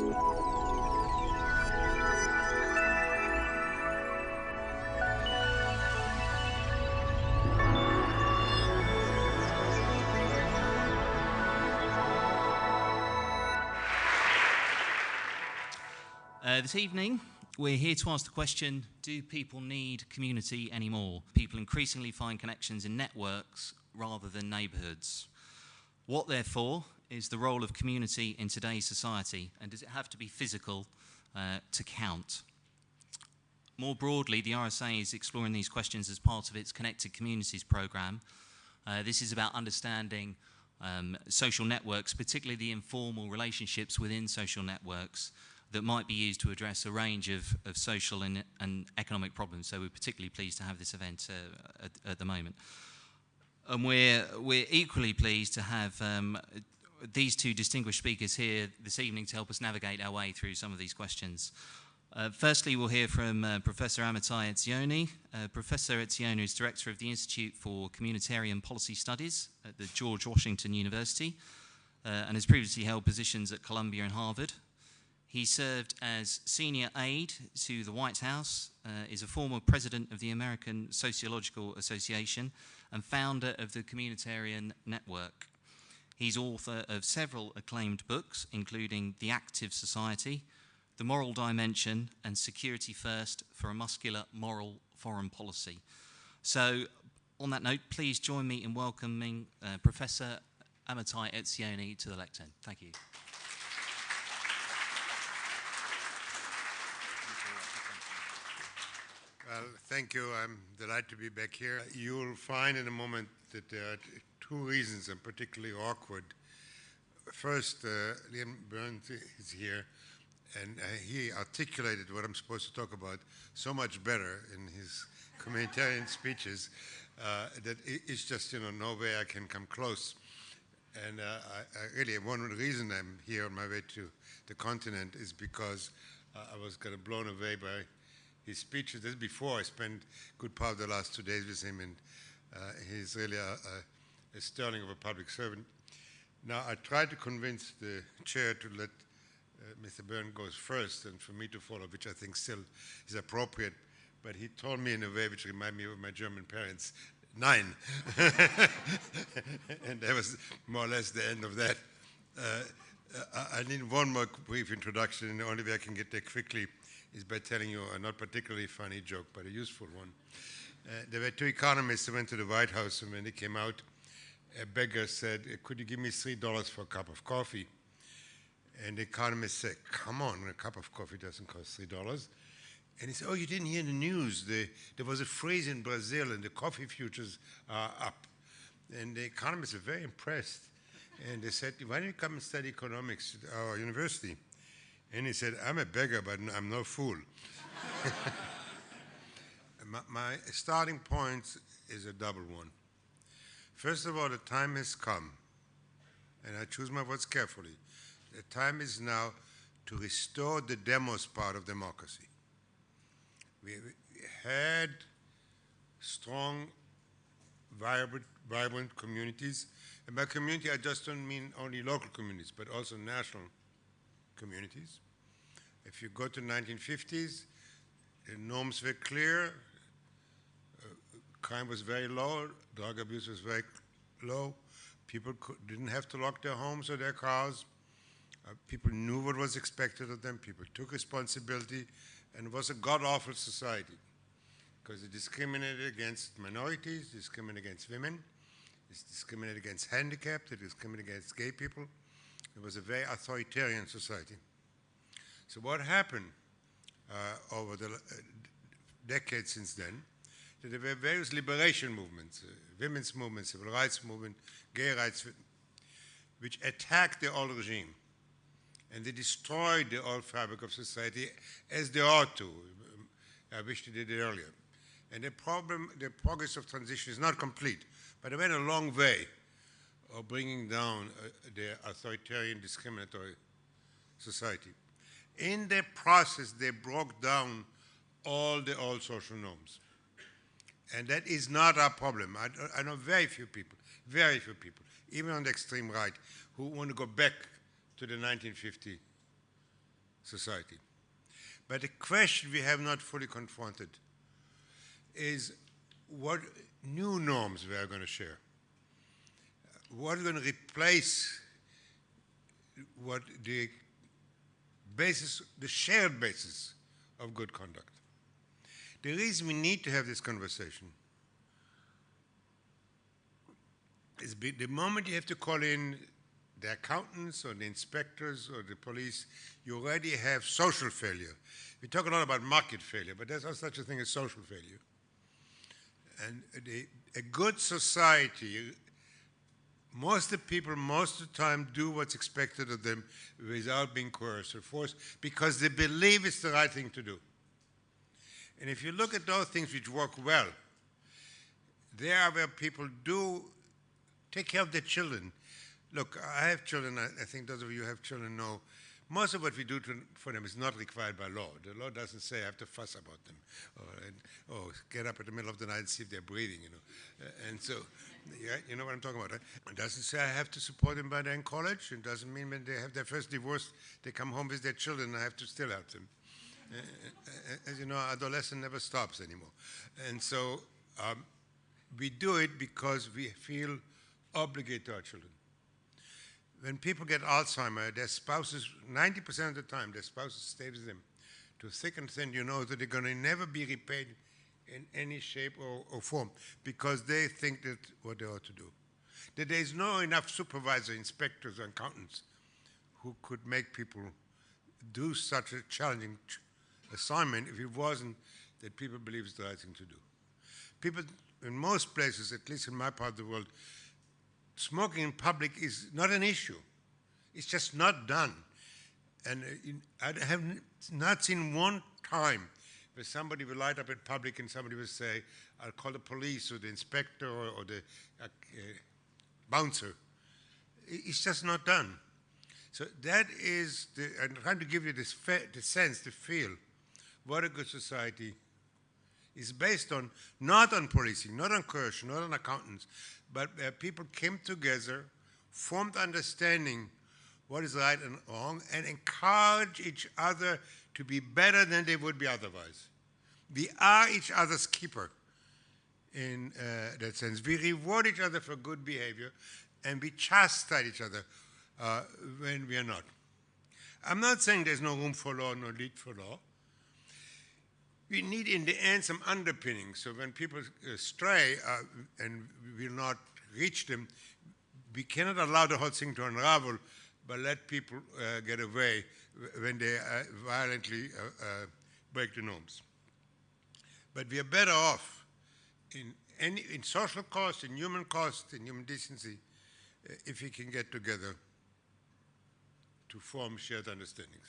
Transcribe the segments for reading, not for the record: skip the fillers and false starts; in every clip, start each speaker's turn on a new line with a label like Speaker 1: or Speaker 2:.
Speaker 1: This evening, we're here to ask the question, do people need community anymore? People increasingly find connections in networks rather than neighbourhoods. What, therefore, is the role of community in today's society, and does it have to be physical to count? More broadly, the RSA is exploring these questions as part of its Connected Communities programme. This is about understanding social networks, particularly the informal relationships within social networks, that might be used to address a range of social and economic problems. So we're particularly pleased to have this event at the moment. And we're equally pleased to have these two distinguished speakers here this evening to help us navigate our way through some of these questions. Firstly, we'll hear from Professor Amitai Etzioni. Professor Etzioni is Director of the Institute for Communitarian Policy Studies at the George Washington University and has previously held positions at Columbia and Harvard. He served as senior aide to the White House, is a former president of the American Sociological Association and founder of the Communitarian Network. He's author of several acclaimed books, including The Active Society, The Moral Dimension, and Security First for a Muscular Moral Foreign Policy. So, on that note, please join me in welcoming Professor Amitai Etzioni to the lectern. Thank you.
Speaker 2: Well, thank you. I'm delighted to be back here. You'll find in a moment that there are two reasons I'm particularly awkward. First, Liam Byrne is here, and he articulated what I'm supposed to talk about so much better in his communitarian speeches that it's just, no way I can come close. And I really, one reason I'm here on my way to the continent is because I was kind of blown away by his speeches. This is before I spent a good part of the last 2 days with him, and he's really a sterling of a public servant. Now, I tried to convince the chair to let Mr. Byrne go first and for me to follow, which I think still is appropriate, but he told me in a way which reminded me of my German parents, 9. And that was more or less the end of that. I need one more brief introduction, and the only way I can get there quickly is by telling you a not particularly funny joke, but a useful one. There were two economists who went to the White House, and when they came out, a beggar said, could you give me $3 for a cup of coffee? And the economist said, come on, a cup of coffee doesn't cost $3. And he said, oh, you didn't hear the news. There was a freeze in Brazil, and the coffee futures are up. And the economists were very impressed. And they said, why don't you come and study economics at our university? And he said, I'm a beggar, but I'm no fool. My starting point is a double one. First of all, the time has come, and I choose my words carefully. The time is now to restore the demos part of democracy. We had strong, vibrant communities. And by community, I just don't mean only local communities, but also national communities. If you go to the 1950s, the norms were clear, crime was very low, drug abuse was very low, people didn't have to lock their homes or their cars, people knew what was expected of them, people took responsibility, and it was a god-awful society because it discriminated against minorities, discriminated against women, it discriminated against handicapped, it discriminated against gay people. It was a very authoritarian society. So what happened over the decades since then, that there were various liberation movements, women's movement, civil rights movement, gay rights, which attacked the old regime. And they destroyed the old fabric of society as they ought to. I wish they did it earlier. And the progress of transition is not complete, but it went a long way of bringing down the authoritarian, discriminatory society. In the process, they broke down all the old social norms. And that is not our problem. I know very few people, even on the extreme right, who want to go back to the 1950 society. But the question we have not fully confronted is what new norms we are going to share. What is going to replace what the basis, the shared basis of good conduct. The reason we need to have this conversation is the moment you have to call in the accountants or the inspectors or the police, you already have social failure. We talk a lot about market failure, but there's no such a thing as social failure. And a good society, most of the people, most of the time, do what's expected of them without being coerced or forced because they believe it's the right thing to do. And if you look at those things which work well, they are where people do take care of their children. Look, I have children. I think those of you who have children know most of what we do for them is not required by law. The law doesn't say I have to fuss about them or get up in the middle of the night and see if they're breathing, you know. And so, yeah, you know what I'm talking about, right? It doesn't say I have to support them by they're in college. It doesn't mean when they have their first divorce, they come home with their children, I have to still help them. As you know, adolescence never stops anymore. And so we do it because we feel obligated to our children. When people get Alzheimer's, their spouses, 90% of the time, their spouses stay with them to thick and thin. You know that they're going to never be repaid in any shape or form because they think that what they ought to do. That there is no enough supervisors, inspectors, or accountants who could make people do such a challenging assignment if it wasn't that people believe it's the right thing to do. People in most places, at least in my part of the world, smoking in public is not an issue. It's just not done. And I have not seen one time where somebody will light up in public and somebody will say, I'll call the police or the inspector or the bouncer. It's just not done. So that is, I'm trying to give you this the sense, the feel, what a good society is based on, not on policing, not on coercion, not on accountants, but where people came together, formed understanding what is right and wrong, and encourage each other to be better than they would be otherwise. We are each other's keeper in that sense. We reward each other for good behavior, and we chastise each other when we are not. I'm not saying there's no room for law, no need for law. We need, in the end, some underpinning. So when people stray and we will not reach them, we cannot allow the whole thing to unravel, but let people get away when they violently break the norms. But we are better off in social cost, in human cost, in human decency, if we can get together to form shared understandings.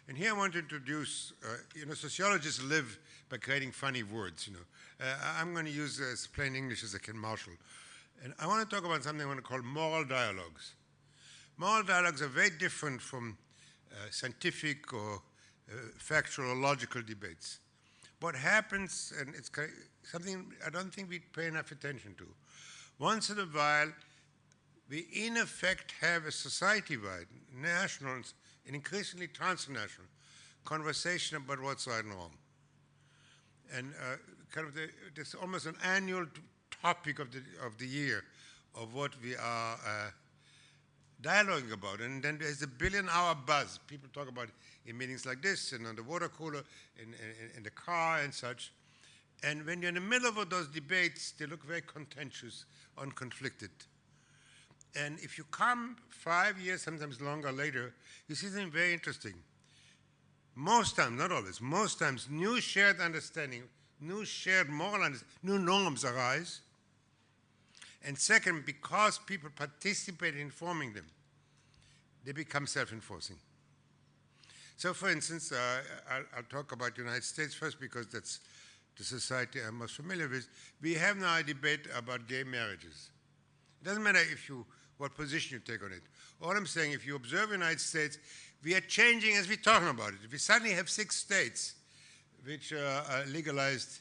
Speaker 2: And here I want to introduce, sociologists live by creating funny words, I'm going to use as plain English as I can marshal. And I want to talk about something I want to call moral dialogues. Moral dialogues are very different from scientific or factual or logical debates. What happens, and it's something I don't think we pay enough attention to, once in a while, we in effect have a society-wide, national, and increasingly transnational conversation about what's right and wrong. And there's almost an annual topic of the year of what we are dialoguing about. And then there's a billion-hour buzz. People talk about it in meetings like this and on the water cooler, in the car and such. And when you're in the middle of those debates, they look very contentious, unconflicted. And if you come 5 years, sometimes longer later, you see something very interesting. Most times, not always, most times, new shared understanding, new shared moral understanding, new norms arise. And second, because people participate in forming them, they become self-enforcing. So, for instance, I'll talk about the United States first because that's the society I'm most familiar with. We have now a debate about gay marriages. It doesn't matter what position you take on it. All I'm saying, if you observe the United States, we are changing as we're talking about it. We suddenly have 6 states which legalized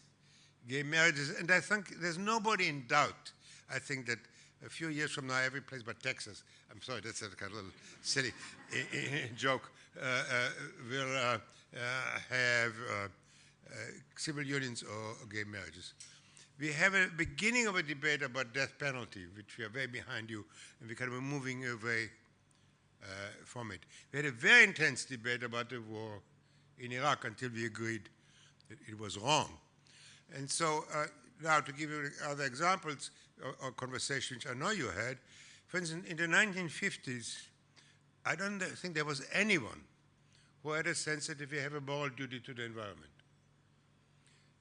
Speaker 2: gay marriages, and I think there's nobody in doubt. I think that a few years from now, every place but Texas, I'm sorry, that's a kind of little silly joke, will have civil unions or gay marriages. We have a beginning of a debate about death penalty, which we are very behind you, and we're kind of moving away from it. We had a very intense debate about the war in Iraq until we agreed that it was wrong. And so now to give you other examples or conversations I know you had, for instance, in the 1950s, I don't think there was anyone who had a sense that if you have a moral duty to the environment.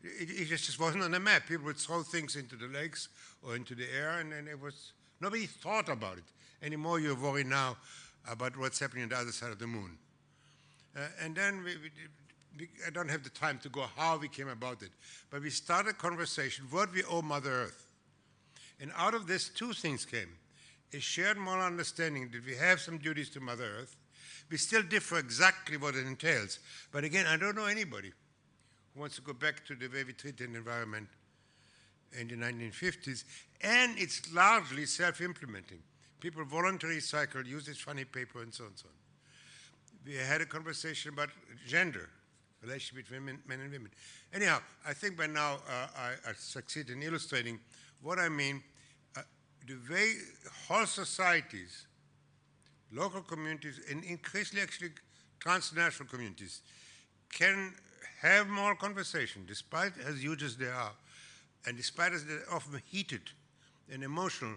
Speaker 2: It just wasn't on the map. People would throw things into the lakes or into the air, and it was, nobody thought about it. Anymore, you're worried now about what's happening on the other side of the moon. And then I don't have the time to go how we came about it, but we started a conversation, what we owe Mother Earth. And out of this, two things came. A shared moral understanding that we have some duties to Mother Earth. We still differ exactly what it entails. But again, I don't know anybody who wants to go back to the way we treated the environment in the 1950s. And it's largely self-implementing. People voluntarily cycle, use this funny paper, and so on and so on. We had a conversation about gender, relationship between men and women. Anyhow, I think by now I succeed in illustrating what I mean. The way whole societies, local communities, and increasingly actually transnational communities can have more conversation, despite as huge as they are, and despite as they're often heated and emotional,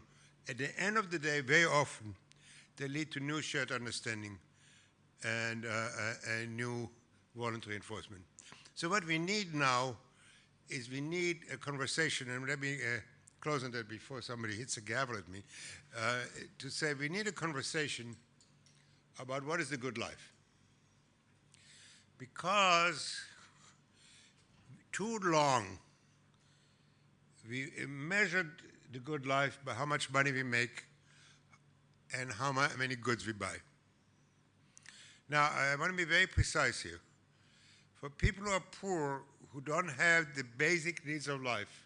Speaker 2: at the end of the day, very often, they lead to new shared understanding and new voluntary enforcement. So what we need now is we need a conversation, and let me close on that before somebody hits a gavel at me, to say we need a conversation about what is the good life. Because too long we measured the good life by how much money we make and how many goods we buy. Now, I want to be very precise here. For people who are poor, who don't have the basic needs of life,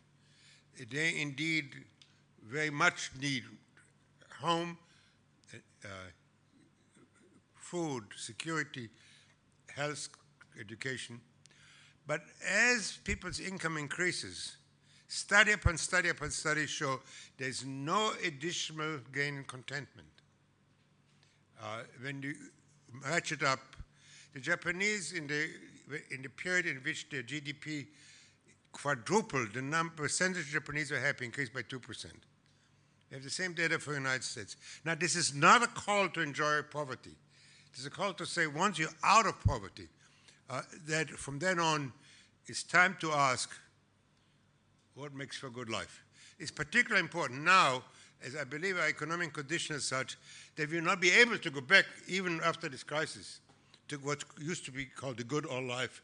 Speaker 2: they indeed very much need home, food, security, health, education. But as people's income increases, study upon study upon study show there's no additional gain in contentment. When you ratchet up, the Japanese in the period in which their GDP quadrupled, the percentage of Japanese who are happy increased by 2%. We have the same data for the United States. Now, this is not a call to enjoy poverty. It is a call to say once you're out of poverty, that from then on, it's time to ask what makes for a good life. It's particularly important now, as I believe our economic condition is such that we will not be able to go back, even after this crisis, to what used to be called the good old life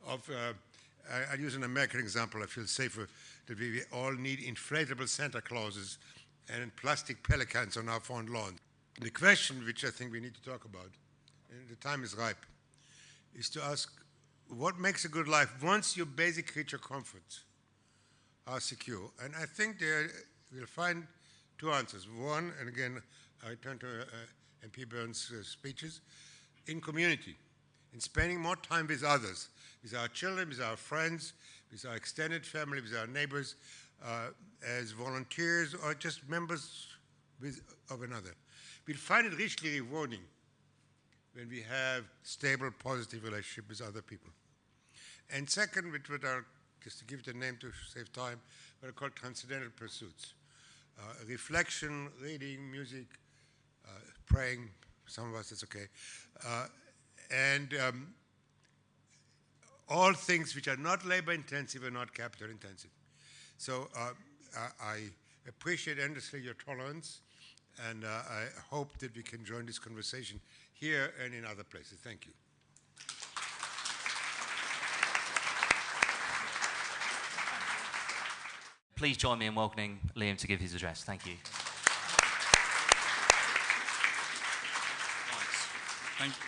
Speaker 2: of, I'll use an American example, I feel safer, that we all need inflatable Santa Clauses and plastic pelicans on our front lawn. The question which I think we need to talk about, and the time is ripe, is to ask what makes a good life once your basic creature comforts are secure. And I think we'll find two answers. One, and again, I return to MP Byrne's speeches, in community, in spending more time with others, with our children, with our friends, with our extended family, with our neighbors, as volunteers or just members of another. We'll find it richly rewarding when we have stable, positive relationship with other people. And second, which would just to give it a name to save time, what are called transcendental pursuits. Reflection, reading, music, praying, some of us it's okay, and all things which are not labor intensive and not capital intensive. So I appreciate endlessly your tolerance, and I hope that we can join this conversation here and in other places. Thank you.
Speaker 1: Please join me in welcoming Liam to give his address. Thank you.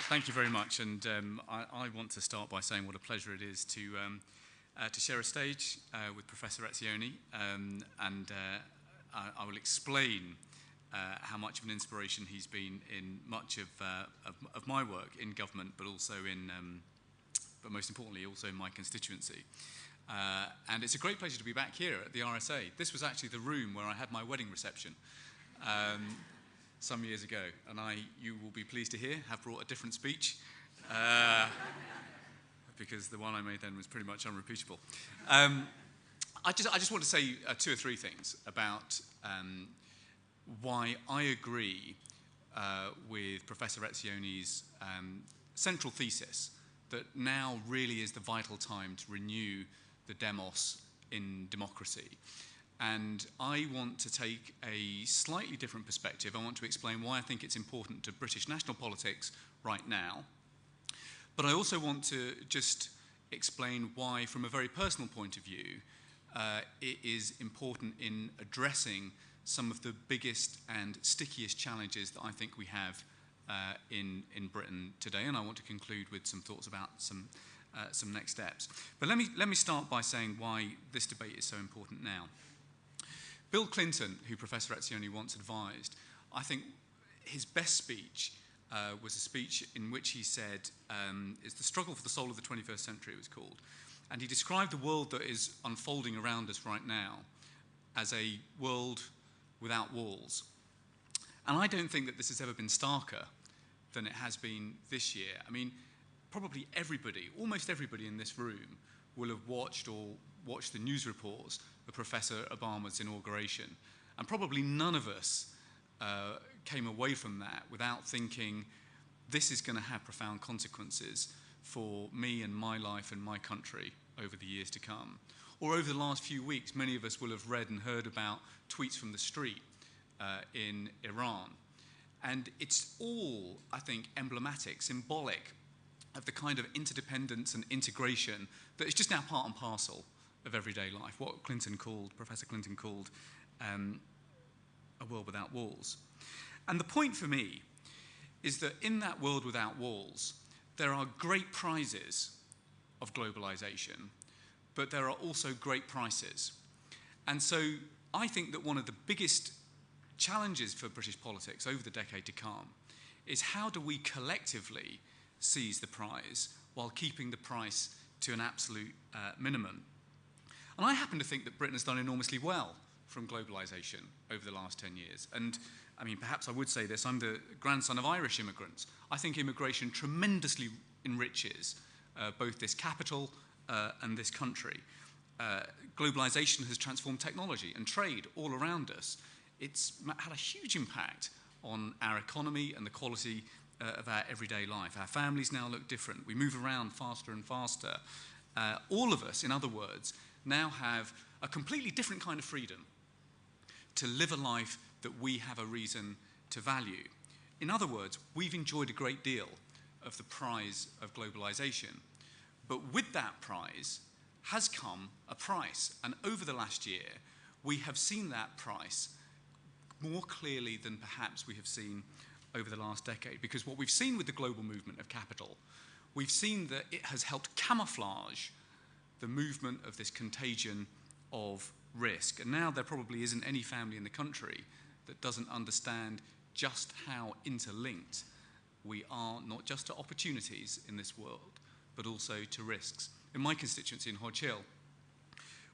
Speaker 3: Thank you very much, and I want to start by saying what a pleasure it is to share a stage with Professor Etzioni, and I will explain how much of an inspiration he's been in much of my work in government, but also but most importantly, also in my constituency. And it's a great pleasure to be back here at the RSA. This was actually the room where I had my wedding reception some years ago, and you will be pleased to hear, have brought a different speech, because the one I made then was pretty much unrepeatable. I just want to say 2 or 3 things about why I agree with Professor Etzioni's central thesis that now really is the vital time to renew the demos in democracy. And I want to take a slightly different perspective. I want to explain why I think it's important to British national politics right now. But I also want to just explain why, from a very personal point of view, it is important in addressing some of the biggest and stickiest challenges that I think we have in Britain today. And I want to conclude with some thoughts about some next steps. But let me start by saying why this debate is so important now. Bill Clinton, who Professor Etzioni once advised, I think his best speech was a speech in which he said, it's the struggle for the soul of the 21st century, it was called. And he described the world that is unfolding around us right now as a world without walls. And I don't think that this has ever been starker than it has been this year. I mean, probably everybody, almost everybody in this room will have watched the news reports of Professor Obama's inauguration. And probably none of us came away from that without thinking, this is going to have profound consequences for me and my life and my country over the years to come. Or over the last few weeks, many of us will have read and heard about tweets from the street in Iran. And it's all, I think, emblematic, symbolic of the kind of interdependence and integration that is just now part and parcel of everyday life, what Professor Clinton called a world without walls. And the point for me is that in that world without walls, there are great prizes of globalization, but there are also great prices. And so I think that one of the biggest challenges for British politics over the decade to come is how do we collectively seize the prize while keeping the price to an absolute minimum. And I happen to think that Britain has done enormously well from globalization over the last 10 years. And I mean, perhaps I would say this, I'm the grandson of Irish immigrants. I think immigration tremendously enriches both this capital and this country. Globalization has transformed technology and trade all around us. It's had a huge impact on our economy and the quality of our everyday life. Our families now look different. We move around faster and faster. All of us, in other words, now have a completely different kind of freedom to live a life that we have a reason to value. In other words, we've enjoyed a great deal of the prize of globalization. But with that prize has come a price. And over the last year, we have seen that price more clearly than perhaps we have seen over the last decade. Because what we've seen with the global movement of capital, we've seen that it has helped camouflage the movement of this contagion of risk. And now there probably isn't any family in the country that doesn't understand just how interlinked we are, not just to opportunities in this world, but also to risks. In my constituency in Hodge Hill,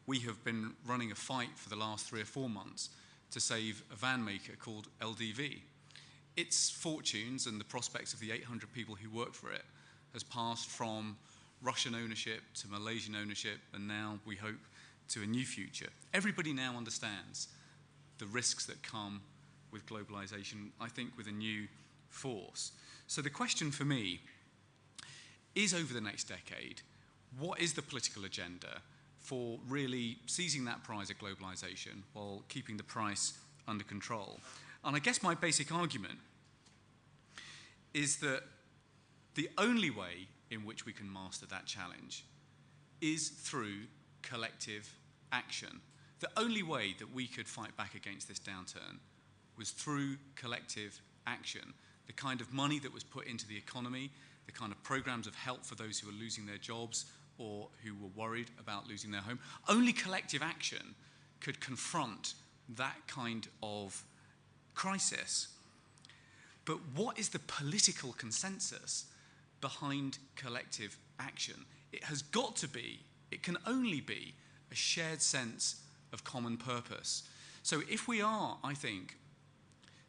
Speaker 3: we have been running a fight for the last 3 or 4 months to save a van maker called LDV. Its fortunes and the prospects of the 800 people who work for it has passed from Russian ownership to Malaysian ownership, and now, we hope, to a new future. Everybody now understands the risks that come with globalization, I think, with a new force. So the question for me is, over the next decade, what is the political agenda for really seizing that prize of globalization while keeping the price under control? And I guess my basic argument is that the only way in which we can master that challenge is through collective action. The only way that we could fight back against this downturn was through collective action. The kind of money that was put into the economy, the kind of programs of help for those who were losing their jobs or who were worried about losing their home. Only collective action could confront that kind of crisis. But what is the political consensus behind collective action? It has got to be, it can only be, a shared sense of common purpose. So if we are, I think,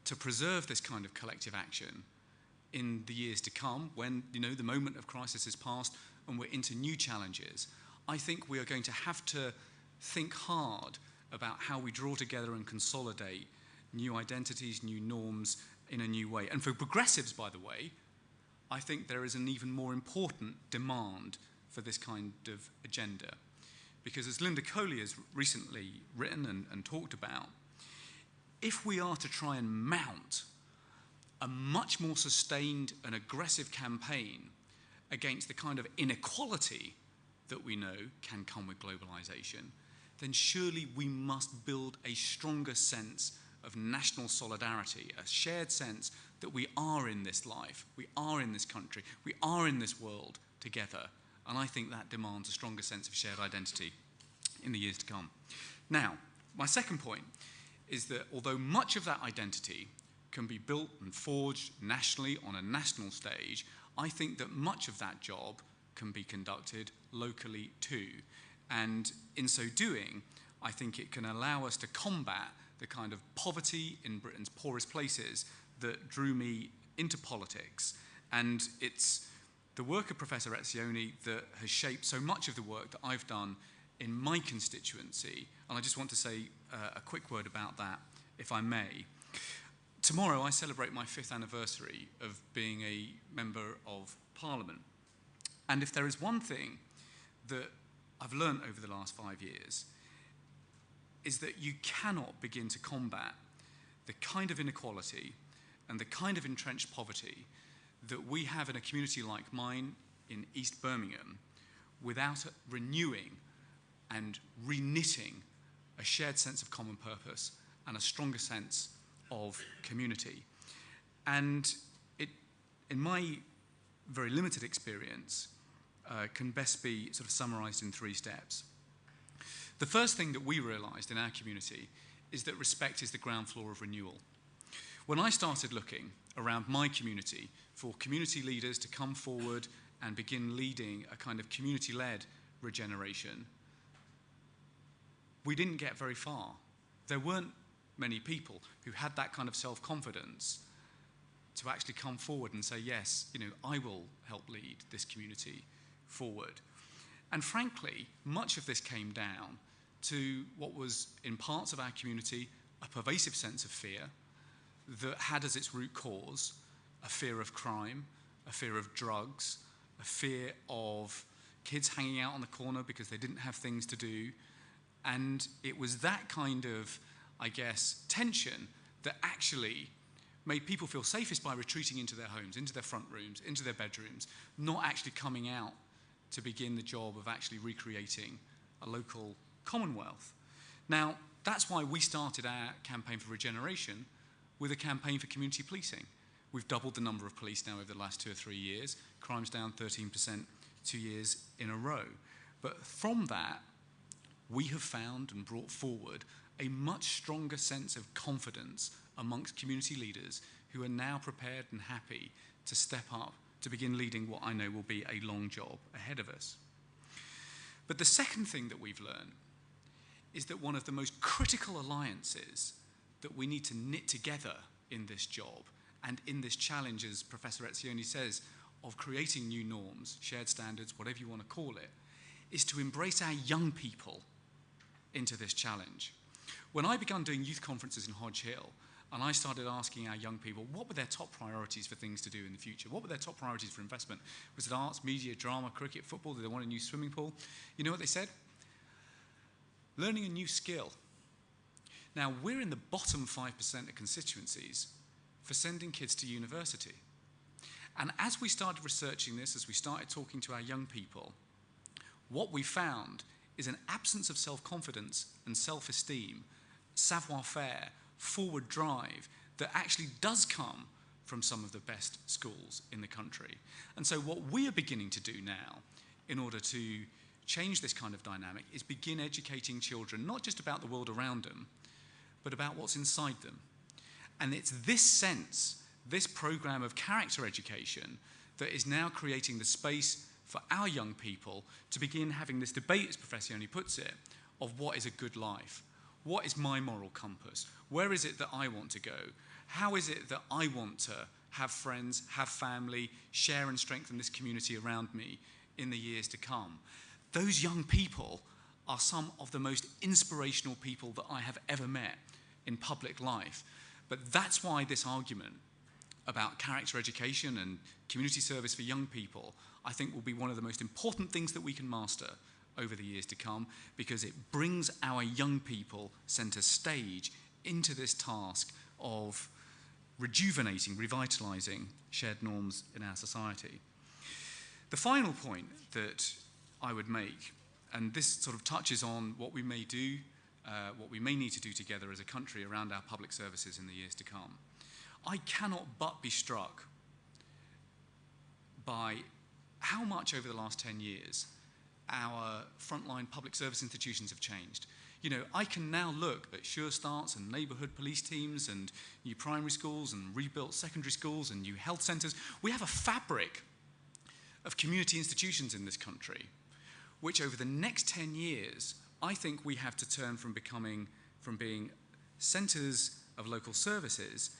Speaker 3: to preserve this kind of collective action in the years to come, when the moment of crisis is past and we're into new challenges, I think we are going to have to think hard about how we draw together and consolidate new identities, new norms in a new way. And for progressives, by the way, I think there is an even more important demand for this kind of agenda. Because as Linda Coley has recently written and talked about, if we are to try and mount a much more sustained and aggressive campaign against the kind of inequality that we know can come with globalization, then surely we must build a stronger sense of national solidarity, a shared sense that we are in this life, we are in this country, we are in this world together. And I think that demands a stronger sense of shared identity in the years to come. Now, my second point is that although much of that identity can be built and forged nationally on a national stage, I think that much of that job can be conducted locally too. And in so doing, I think it can allow us to combat the kind of poverty in Britain's poorest places that drew me into politics. And it's the work of Professor Etzioni that has shaped so much of the work that I've done in my constituency. And I just want to say a quick word about that, if I may. Tomorrow I celebrate my 5th anniversary of being a Member of Parliament. And if there is one thing that I've learned over the last 5 years, is that you cannot begin to combat the kind of inequality and the kind of entrenched poverty that we have in a community like mine in East Birmingham without renewing and reknitting a shared sense of common purpose and a stronger sense of community. And it, in my very limited experience, can best be sort of summarized in 3 steps. The first thing that we realized in our community is that respect is the ground floor of renewal. When I started looking around my community for community leaders to come forward and begin leading a kind of community-led regeneration, we didn't get very far. There weren't many people who had that kind of self-confidence to actually come forward and say, yes, I will help lead this community forward. And frankly, much of this came down to what was, in parts of our community, a pervasive sense of fear that had as its root cause a fear of crime, a fear of drugs, a fear of kids hanging out on the corner because they didn't have things to do. And it was that kind of, I guess, tension that actually made people feel safest by retreating into their homes, into their front rooms, into their bedrooms, not actually coming out to begin the job of actually recreating a local commonwealth. Now, that's why we started our campaign for regeneration with a campaign for community policing. We've doubled the number of police now over the last 2 or 3 years. Crime's down 13% 2 years in a row. But from that, we have found and brought forward a much stronger sense of confidence amongst community leaders who are now prepared and happy to step up to begin leading what I know will be a long job ahead of us. But the second thing that we've learned is that one of the most critical alliances that we need to knit together in this job and in this challenge, as Professor Etzioni says, of creating new norms, shared standards, whatever you want to call it, is to embrace our young people into this challenge. When I began doing youth conferences in Hodge Hill, and I started asking our young people what were their top priorities for things to do in the future, what were their top priorities for investment? Was it arts, media, drama, cricket, football? Did they want a new swimming pool? You know what they said? Learning a new skill. Now, we're in the bottom 5% of constituencies for sending kids to university. And as we started researching this, as we started talking to our young people, what we found is an absence of self-confidence and self-esteem, savoir-faire, forward drive that actually does come from some of the best schools in the country. And so what we are beginning to do now in order to change this kind of dynamic is begin educating children not just about the world around them, but about what's inside them. And it's this sense, this program of character education, that is now creating the space for our young people to begin having this debate, as Professor Etzioni puts it, of what is a good life? What is my moral compass? Where is it that I want to go? How is it that I want to have friends, have family, share and strengthen this community around me in the years to come? Those young people are some of the most inspirational people that I have ever met in public life. But that's why this argument about character education and community service for young people, I think, will be one of the most important things that we can master over the years to come, because it brings our young people centre stage into this task of rejuvenating, revitalising shared norms in our society. The final point that I would make, and this sort of touches on what we may do, what we may need to do together as a country around our public services in the years to come. I cannot but be struck by how much over the last 10 years our frontline public service institutions have changed. You know, I can now look at sure starts and neighbourhood police teams and new primary schools and rebuilt secondary schools and new health centres. We have a fabric of community institutions in this country, which over the next 10 years, I think we have to turn from being centres of local services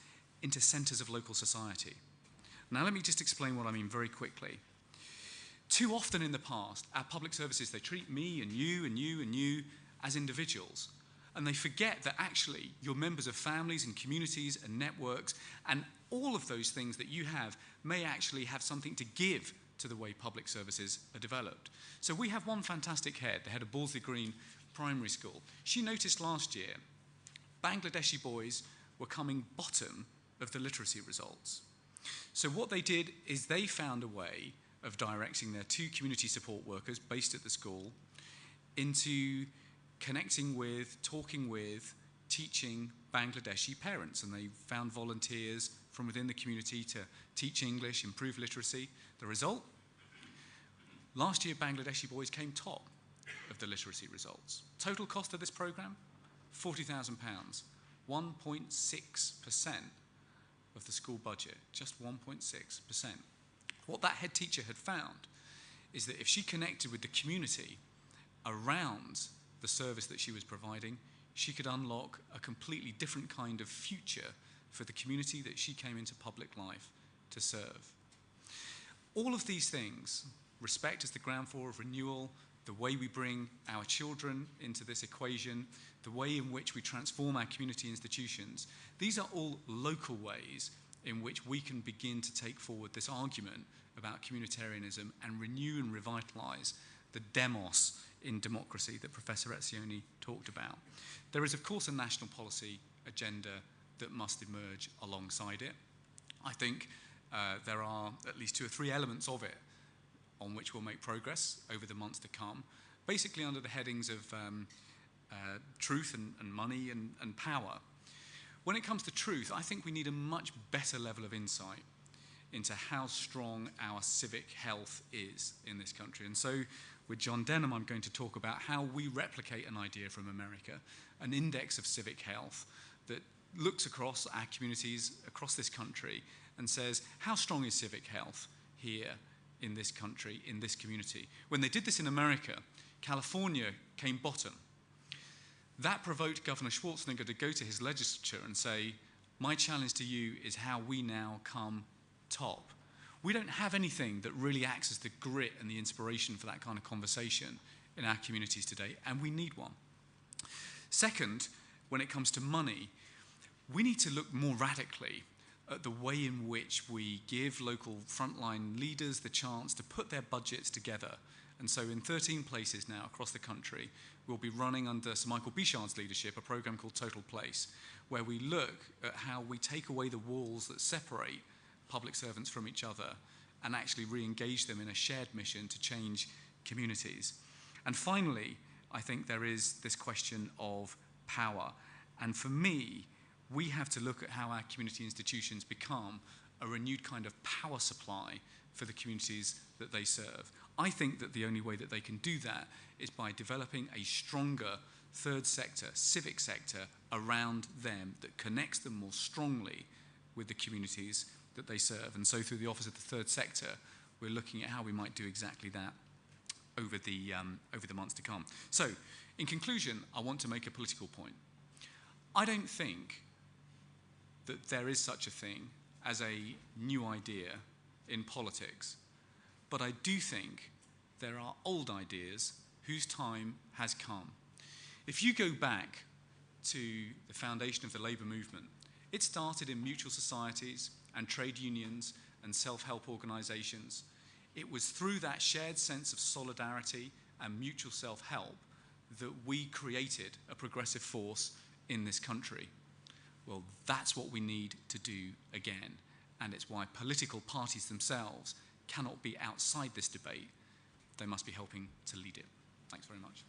Speaker 3: into centres of local society. Now let me just explain what I mean very quickly. Too often in the past, our public services, they treat me and you and you and you as individuals. And they forget that actually you're members of families and communities and networks, and all of those things that you have may actually have something to give to the way public services are developed. So we have one fantastic head, the head of Ballsley Green Primary School. She noticed last year Bangladeshi boys were coming bottom of the literacy results. So what they did is they found a way of directing their 2 community support workers based at the school into connecting with, talking with, teaching Bangladeshi parents. And they found volunteers from within the community to teach English, improve literacy. The result? Last year, Bangladeshi boys came top of the literacy results. Total cost of this programme? £40,000. 1.6% of the school budget, just 1.6%. What that head teacher had found is that if she connected with the community around the service that she was providing, she could unlock a completely different kind of future for the community that she came into public life to serve. All of these things, respect as the ground floor of renewal, the way we bring our children into this equation, the way in which we transform our community institutions, these are all local ways in which we can begin to take forward this argument about communitarianism and renew and revitalise the demos in democracy that Professor Etzioni talked about. There is, of course, a national policy agenda that must emerge alongside it. I think there are at least 2 or 3 elements of it on which we'll make progress over the months to come, basically under the headings of truth and money and power. When it comes to truth, I think we need a much better level of insight into how strong our civic health is in this country. And so with John Denham, I'm going to talk about how we replicate an idea from America, an index of civic health that looks across our communities, across this country, and says, how strong is civic health here in this country, in this community? When they did this in America, California came bottom. That provoked Governor Schwarzenegger to go to his legislature and say, my challenge to you is how we now come top. We don't have anything that really acts as the grit and the inspiration for that kind of conversation in our communities today, and we need one. Second, when it comes to money, we need to look more radically at the way in which we give local frontline leaders the chance to put their budgets together. And so in 13 places now across the country, we'll be running under Sir Michael Bichard's leadership a programme called Total Place, where we look at how we take away the walls that separate public servants from each other and actually re-engage them in a shared mission to change communities. And finally, I think there is this question of power. And for me, we have to look at how our community institutions become a renewed kind of power supply for the communities that they serve. I think that the only way that they can do that is by developing a stronger third sector, civic sector around them that connects them more strongly with the communities that they serve. And so through the Office of the Third Sector, we're looking at how we might do exactly that over the months to come. So, in conclusion, I want to make a political point. I don't think that there is such a thing as a new idea in politics, but I do think there are old ideas whose time has come. If you go back to the foundation of the labour movement, it started in mutual societies and trade unions and self-help organisations. It was through that shared sense of solidarity and mutual self-help that we created a progressive force in this country. Well, that's what we need to do again, and it's why political parties themselves cannot be outside this debate. They must be helping to lead it. Thanks very much.